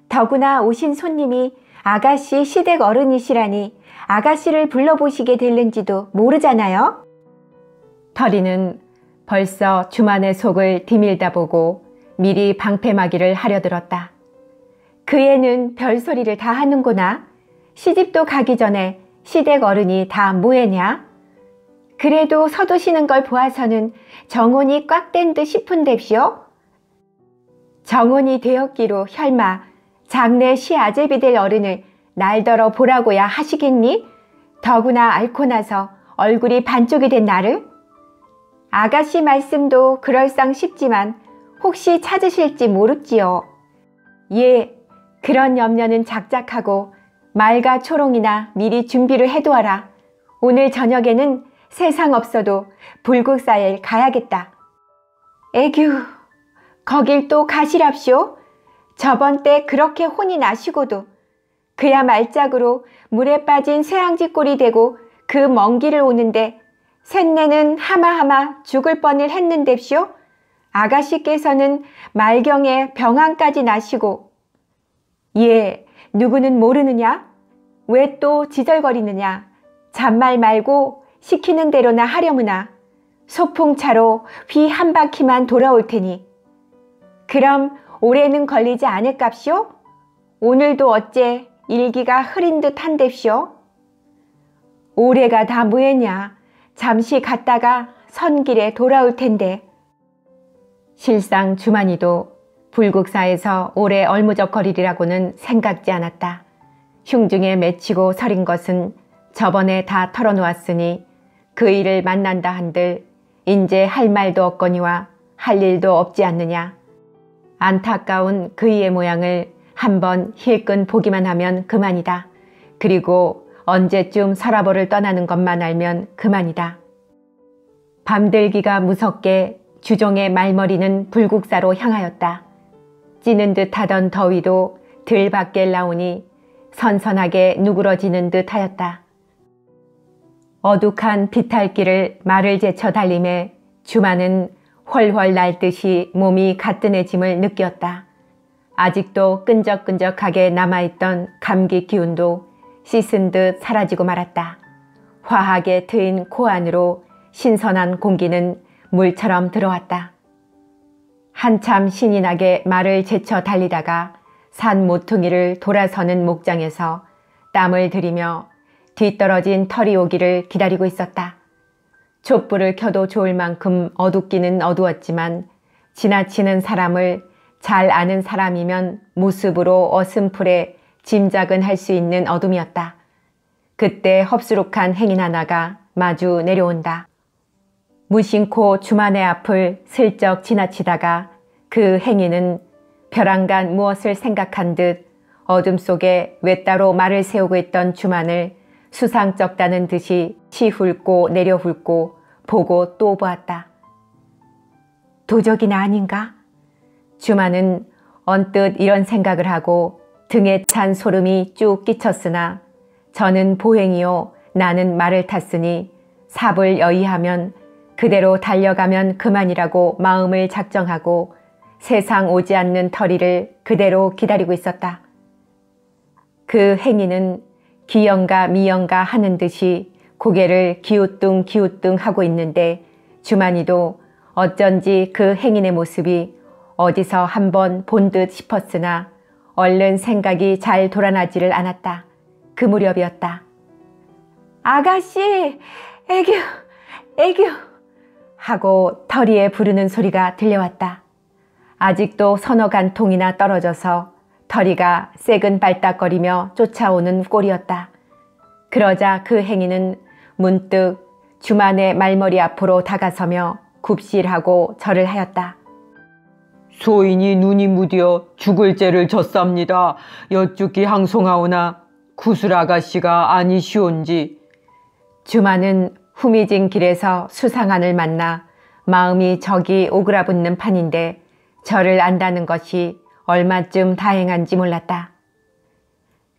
더구나 오신 손님이 아가씨 시댁 어른이시라니 아가씨를 불러보시게 될는지도 모르잖아요. 털이는 벌써 주만의 속을 디밀다 보고 미리 방패막이를 하려 들었다. 그 애는 별소리를 다 하는구나. 시집도 가기 전에 시댁 어른이 다 뭐했냐? 그래도 서두시는 걸 보아서는 정혼이 꽉 된 듯 싶은데쇼. 정혼이 되었기로 혈마 장내 시아제비 될 어른을 날더러 보라고야 하시겠니? 더구나 앓고 나서 얼굴이 반쪽이 된 나를? 아가씨 말씀도 그럴상 싶지만 혹시 찾으실지 모르지요. 예, 그런 염려는 작작하고 말과 초롱이나 미리 준비를 해두어라. 오늘 저녁에는 세상 없어도 불국사에 가야겠다. 애규, 거길 또 가시랍쇼. 저번 때 그렇게 혼이 나시고도 그야 말짝으로 물에 빠진 쇠항지 꼴이 되고 그 먼 길을 오는데 셋내는 하마하마 죽을 뻔을 했는데쇼. 아가씨께서는 말경에 병환까지 나시고. 예, 누구는 모르느냐? 왜 또 지절거리느냐? 잔말 말고 시키는 대로나 하려무나. 소풍차로 휘 한 바퀴만 돌아올 테니. 그럼 올해는 걸리지 않을갑쇼? 오늘도 어째 일기가 흐린 듯 한뎁쇼? 올해가 다 뭐였냐? 잠시 갔다가 선길에 돌아올 텐데. 실상 주만이도 불국사에서 오래 얼무적거리리라고는 생각지 않았다. 흉중에 맺히고 서린 것은 저번에 다 털어놓았으니 그 일을 만난다 한들 인제 할 말도 없거니와 할 일도 없지 않느냐. 안타까운 그이의 모양을 한번 힐끔 보기만 하면 그만이다. 그리고 언제쯤 서라보를 떠나는 것만 알면 그만이다. 밤들기가 무섭게 주종의 말머리는 불국사로 향하였다. 찌는 듯 하던 더위도 들 밖에 나오니 선선하게 누그러지는 듯 하였다. 어둑한 비탈길을 말을 제쳐 달림에 주만은 훨훨 날듯이 몸이 가뜬해짐을 느꼈다. 아직도 끈적끈적하게 남아있던 감기 기운도 씻은 듯 사라지고 말았다. 화하게 트인 코 안으로 신선한 공기는 물처럼 들어왔다. 한참 신이 나게 말을 제쳐 달리다가 산 모퉁이를 돌아서는 목장에서 땀을 들이며 뒤떨어진 털이 오기를 기다리고 있었다. 촛불을 켜도 좋을 만큼 어둡기는 어두웠지만 지나치는 사람을 잘 아는 사람이면 모습으로 어슴풀에 짐작은 할 수 있는 어둠이었다. 그때 흡수룩한 행인 하나가 마주 내려온다. 무심코 주만의 앞을 슬쩍 지나치다가 그 행인은 벼랑간 무엇을 생각한 듯 어둠 속에 외따로 말을 세우고 있던 주만을 수상쩍다는 듯이 치훑고 내려훑고 보고 또 보았다. 도적이나 아닌가? 주만은 언뜻 이런 생각을 하고 등에 찬 소름이 쭉 끼쳤으나 저는 보행이요 나는 말을 탔으니 삽을 여의하면 그대로 달려가면 그만이라고 마음을 작정하고 세상 오지 않는 터리를 그대로 기다리고 있었다. 그 행위는 기영가 미영가 하는 듯이 고개를 기우뚱 하고 있는데 주만이도 어쩐지 그 행인의 모습이 어디서 한번 본 듯 싶었으나 얼른 생각이 잘 돌아나지를 않았다. 그 무렵이었다. 아가씨, 애교 하고 터리에 부르는 소리가 들려왔다. 아직도 서너 간통이나 떨어져서 터리가 새근 발딱거리며 쫓아오는 꼴이었다. 그러자 그 행인은 문득 주만의 말머리 앞으로 다가서며 굽실하고 절을 하였다. 소인이 눈이 무디어 죽을 죄를 졌습니다. 여쭙기 항송하오나 구슬 아가씨가 아니시온지. 주만은 후미진 길에서 수상한을 만나 마음이 적이 오그라붙는 판인데 저를 안다는 것이 얼마쯤 다행한지 몰랐다.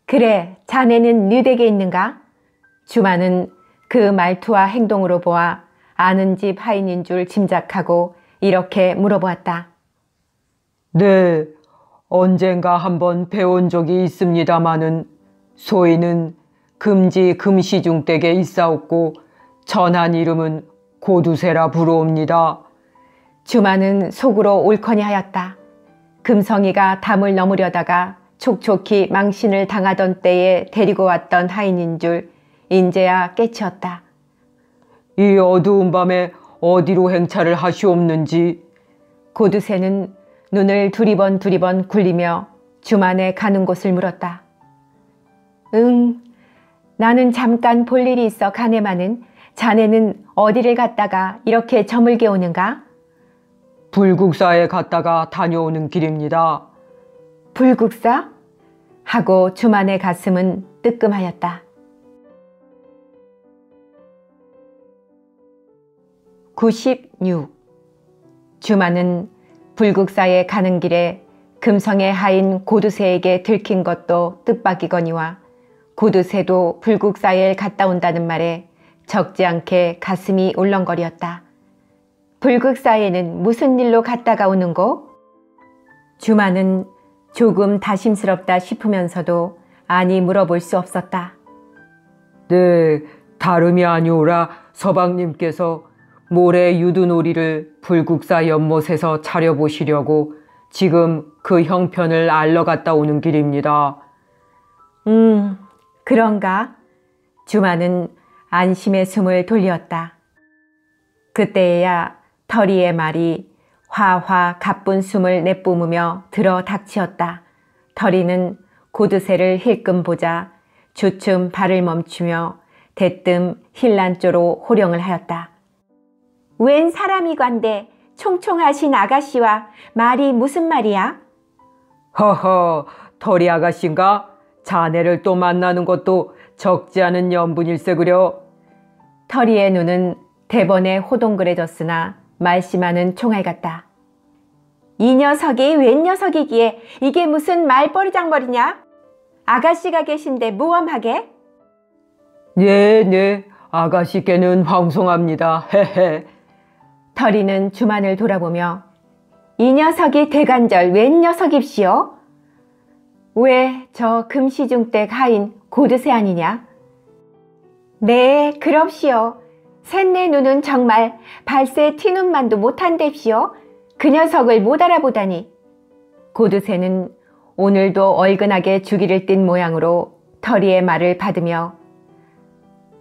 그래, 자네는 네 댁에 있는가? 주만은 그 말투와 행동으로 보아 아는 집 하인인 줄 짐작하고 이렇게 물어보았다. 네, 언젠가 한번 배운 적이 있습니다마는 소인은 금지 금시중 댁에 있사옵고 전한 이름은 고두세라 부르옵니다. 주만은 속으로 옳거니 하였다. 금성이가 담을 넘으려다가 촉촉히 망신을 당하던 때에 데리고 왔던 하인인 줄 인제야 깨치었다. 이 어두운 밤에 어디로 행차를 하시옵는지. 고두세는 눈을 두리번 굴리며 주만에 가는 곳을 물었다. 나는 잠깐 볼 일이 있어 가네마는. 자네는 어디를 갔다가 이렇게 저물게 오는가? 불국사에 갔다가 다녀오는 길입니다. 불국사? 하고 주만의 가슴은 뜨끔하였다. 96. 주만은 불국사에 가는 길에 금성의 하인 고두세에게 들킨 것도 뜻밖이거니와 고두세도 불국사에 갔다 온다는 말에 적지 않게 가슴이 울렁거렸다. 불국사에는 무슨 일로 갔다가 오는고? 주마는 조금 다심스럽다 싶으면서도 아니 물어볼 수 없었다. 네, 다름이 아니오라 서방님께서 모래 유두놀이를 불국사 연못에서 차려보시려고 지금 그 형편을 알러 갔다 오는 길입니다. 그런가? 주마는 안심의 숨을 돌렸다. 그때야 터리의 말이 화화 가쁜 숨을 내뿜으며 들어 닥치었다. 터리는 고드새를 힐끔 보자 주춤 발을 멈추며 대뜸 힐란조로 호령을 하였다. 웬 사람이관데 총총하신 아가씨와 말이 무슨 말이야? 허허, 터리 아가씨인가? 자네를 또 만나는 것도 적지 않은 연분일세 그려. 터리의 눈은 대번에 호동그레졌으나 말씨만은 총알 같다. 이 녀석이 웬 녀석이기에 이게 무슨 말버리장머리냐? 아가씨가 계신데 무엄하게? 네, 아가씨께는 황송합니다. 헤헤. 터리는 주만을 돌아보며 이 녀석이 대관절 웬 녀석입시오? 왜 저 금시중댁 하인 고드새 아니냐? 네, 그럽시오. 셋내 눈은 정말 발새 티눈만도 못한답시오. 그 녀석을 못 알아보다니. 고드새는 오늘도 얼근하게 주기를 띈 모양으로 터리의 말을 받으며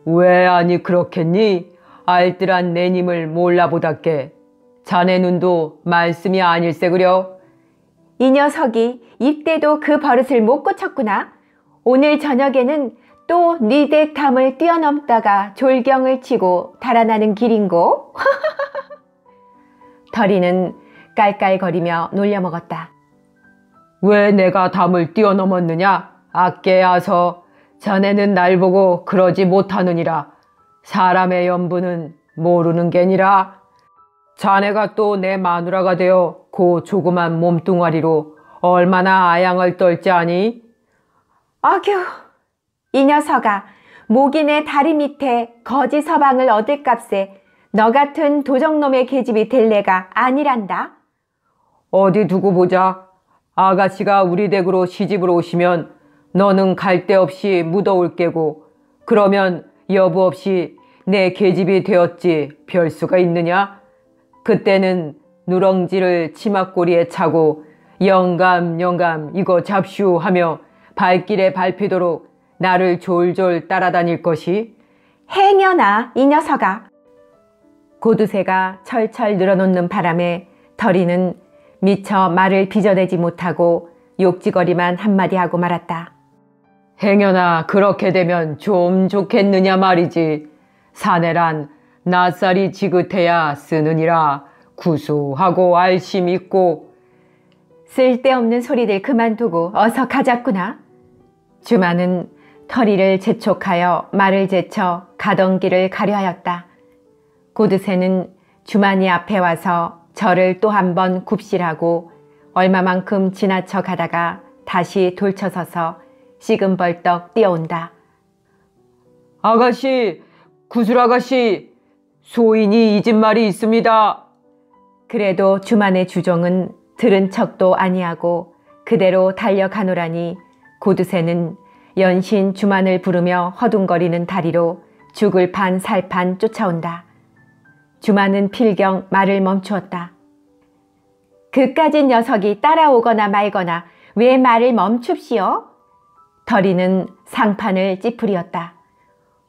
왜 아니 그렇겠니? 알뜰한 내님을 몰라보답게. 자네 눈도 말씀이 아닐세 그려. 이 녀석이 입대도 그 버릇을 못 고쳤구나. 오늘 저녁에는 또 네 댁담을 뛰어넘다가 졸경을 치고 달아나는 길인고. 터리는 깔깔거리며 놀려먹었다. 왜 내가 담을 뛰어넘었느냐? 아깨야서 자네는 날 보고 그러지 못하느니라. 사람의 연분은 모르는 게니라. 자네가 또 내 마누라가 되어 그 조그만 몸뚱아리로 얼마나 아양을 떨지 아니? 어휴, 이 녀석아, 목인의 다리 밑에 거지 서방을 얻을 값에 너 같은 도적놈의 계집이 될 내가 아니란다. 어디 두고 보자. 아가씨가 우리 댁으로 시집을 오시면 너는 갈 데 없이 묻어올 게고, 그러면 여부 없이 내 계집이 되었지 별 수가 있느냐? 그때는 누렁지를 치맛꼬리에 차고 영감 이거 잡슈 하며 발길에 밟히도록 나를 졸졸 따라다닐 것이. 행여나 이 녀석아. 고두새가 철철 늘어놓는 바람에 터리는 미처 말을 빚어내지 못하고 욕지거리만 한마디 하고 말았다. 행여나 그렇게 되면 좀 좋겠느냐 말이지. 사내란 낯살이 지긋해야 쓰느니라. 구수하고 알심 있고. 쓸데없는 소리들 그만두고 어서 가자꾸나. 주마는 터리를 재촉하여 말을 제쳐 가던 길을 가려하였다. 고드새는 주만이 앞에 와서 저를 또 한 번 굽실하고 얼마만큼 지나쳐 가다가 다시 돌쳐서서 시금벌떡 뛰어온다. 아가씨, 구슬아가씨, 소인이 잊은 말이 있습니다. 그래도 주만의 주종은 들은 척도 아니하고 그대로 달려가노라니 고드새는 연신 주만을 부르며 허둥거리는 다리로 죽을 판 살판 쫓아온다. 주만은 필경 말을 멈추었다. 그까짓 녀석이 따라오거나 말거나 왜 말을 멈춥시오? 터리는 상판을 찌푸리었다.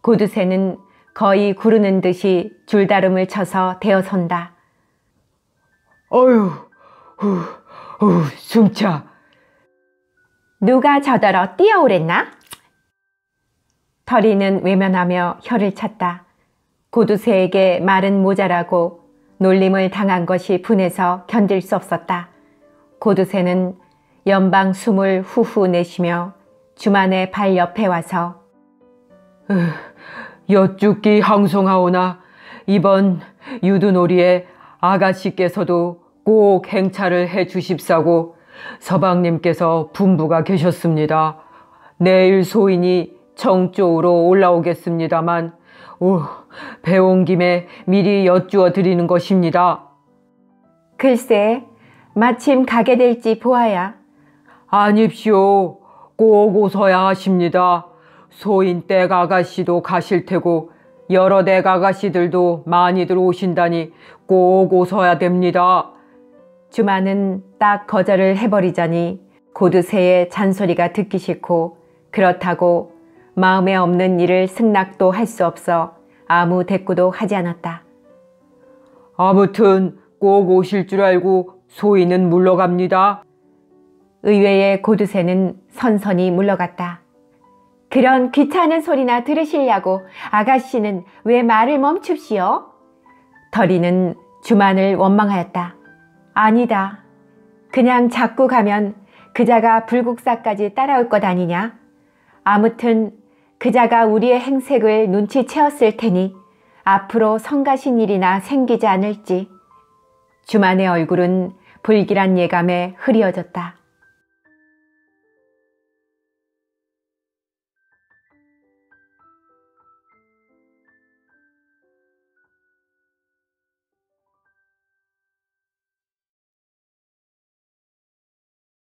고드새는 거의 구르는 듯이 줄다름을 쳐서 대어선다. 어휴, 숨차. 누가 저더러 뛰어오랬나? 터리는 외면하며 혀를 찼다. 고두새에게 말은 모자라고 놀림을 당한 것이 분해서 견딜 수 없었다. 고두새는 연방 숨을 후후 내쉬며 주만의 발 옆에 와서 여쭙기 항송하오나 이번 유두놀이에 아가씨께서도 꼭 행차를 해 주십사고 서방님께서 분부가 계셨습니다. 내일 소인이 정 쪽으로 올라오겠습니다만 배운 김에 미리 여쭈어 드리는 것입니다. 글쎄, 마침 가게 될지 보아야. 아닙시오. 꼭 오서야 하십니다. 소인댁 아가씨도 가실 테고 여러 댁 아가씨들도 많이들 오신다니 꼭 오서야 됩니다. 주마는 딱 거절을 해버리자니 고드새의 잔소리가 듣기 싫고 그렇다고 마음에 없는 일을 승낙도 할 수 없어 아무 대꾸도 하지 않았다. 아무튼 꼭 오실 줄 알고 소인은 물러갑니다. 의외의 고드새는 선선히 물러갔다. 그런 귀찮은 소리나 들으시려고 아가씨는 왜 말을 멈춥시오? 덜이는 주만을 원망하였다. 아니다. 그냥 자꾸 가면 그자가 불국사까지 따라올 것 아니냐? 아무튼 그자가 우리의 행색을 눈치채었을 테니 앞으로 성가신 일이나 생기지 않을지. 주만의 얼굴은 불길한 예감에 흐리어졌다.